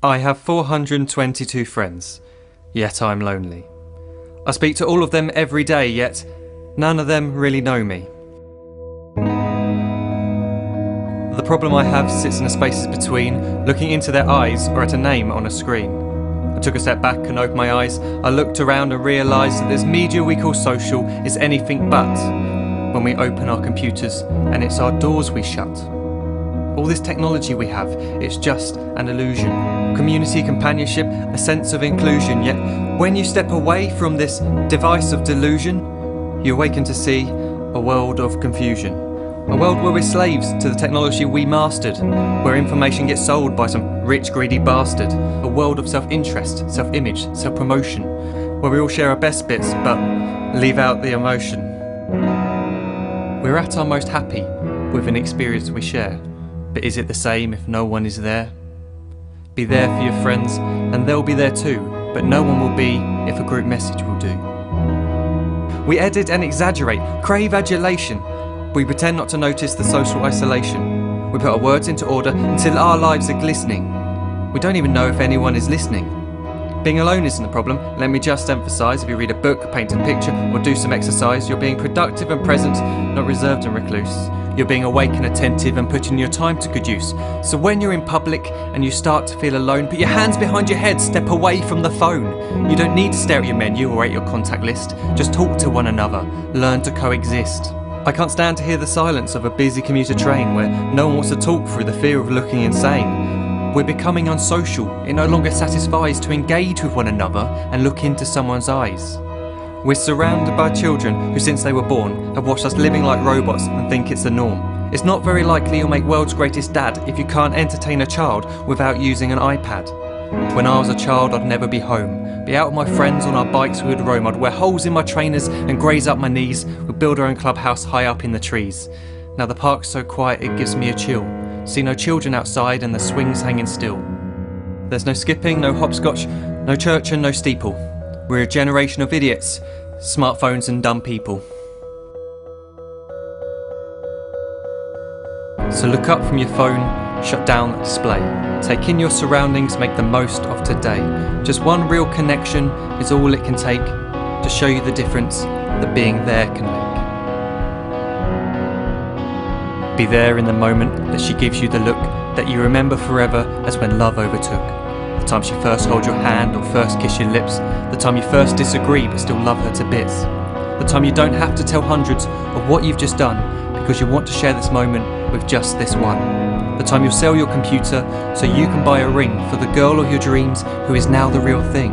I have 422 friends, yet I'm lonely. I speak to all of them every day, yet none of them really know me. The problem I have sits in the spaces between looking into their eyes or at a name on a screen. I took a step back and opened my eyes. I looked around and realised that this media we call social is anything but when we open our computers and it's our doors we shut. All this technology we have, it's just an illusion. Community, companionship, a sense of inclusion. Yet when you step away from this device of delusion, you awaken to see a world of confusion. A world where we're slaves to the technology we mastered, where information gets sold by some rich, greedy bastard. A world of self-interest, self-image, self-promotion, where we all share our best bits but leave out the emotion. We're at our most happy with an experience we share. But is it the same if no one is there? Be there for your friends and they'll be there too, but no one will be if a group message will do. We edit and exaggerate, crave adulation. We pretend not to notice the social isolation. We put our words into order until our lives are glistening. We don't even know if anyone is listening. Being alone isn't the problem. Let me just emphasise, if you read a book, paint a picture or do some exercise, you're being productive and present, not reserved and recluse. You're being awake and attentive and putting your time to good use. So when you're in public and you start to feel alone, put your hands behind your head, step away from the phone. You don't need to stare at your menu or at your contact list. Just talk to one another, learn to coexist. I can't stand to hear the silence of a busy commuter train where no one wants to talk through the fear of looking insane. We're becoming unsocial. It no longer satisfies to engage with one another and look into someone's eyes. We're surrounded by children who, since they were born, have watched us living like robots and think it's the norm. It's not very likely you'll make world's greatest dad if you can't entertain a child without using an iPad. When I was a child, I'd never be home. Be out with my friends on our bikes, we would roam. I'd wear holes in my trainers and graze up my knees. We'd build our own clubhouse high up in the trees. Now the park's so quiet it gives me a chill. See no children outside and the swings hanging still. There's no skipping, no hopscotch, no church and no steeple. We're a generation of idiots, smartphones and dumb people. So look up from your phone, shut down the display. Take in your surroundings, make the most of today. Just one real connection is all it can take to show you the difference that being there can make. Be there in the moment that she gives you the look that you remember forever as when love overtook. The time she first holds your hand or first kiss your lips. The time you first disagree but still love her to bits. The time you don't have to tell hundreds of what you've just done because you want to share this moment with just this one. The time you'll sell your computer so you can buy a ring for the girl of your dreams who is now the real thing.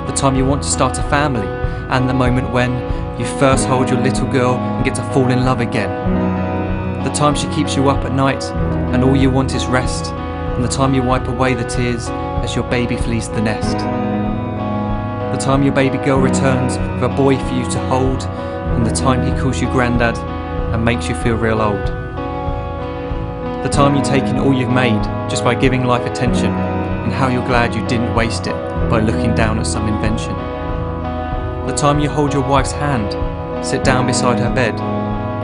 The time you want to start a family and the moment when you first hold your little girl and get to fall in love again. The time she keeps you up at night and all you want is rest. And the time you wipe away the tears as your baby flees the nest. The time your baby girl returns with a boy for you to hold, and the time he calls you granddad and makes you feel real old. The time you take in all you've made just by giving life attention, and how you're glad you didn't waste it by looking down at some invention. The time you hold your wife's hand, sit down beside her bed,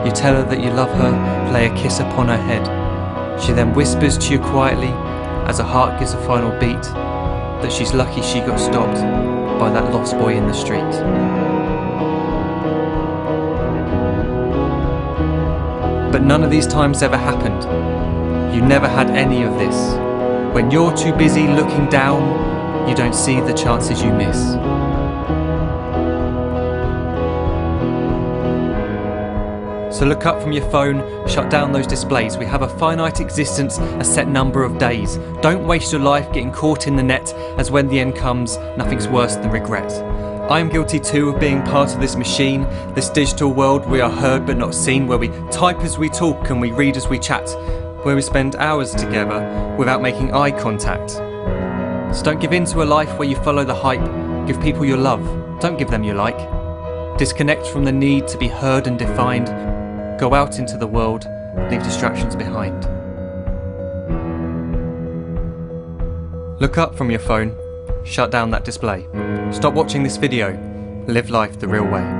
you tell her that you love her, lay a kiss upon her head. She then whispers to you quietly, as her heart gives a final beat, that she's lucky she got stopped by that lost boy in the street. But none of these times ever happened. You never had any of this. When you're too busy looking down, you don't see the chances you miss. So look up from your phone, shut down those displays. We have a finite existence, a set number of days. Don't waste your life getting caught in the net, as when the end comes, nothing's worse than regret. I am guilty too of being part of this machine, this digital world we are heard but not seen, where we type as we talk and we read as we chat, where we spend hours together without making eye contact. So don't give in to a life where you follow the hype. Give people your love, don't give them your like. Disconnect from the need to be heard and defined. Go out into the world, leave distractions behind. Look up from your phone, shut down that display. Stop watching this video, live life the real way.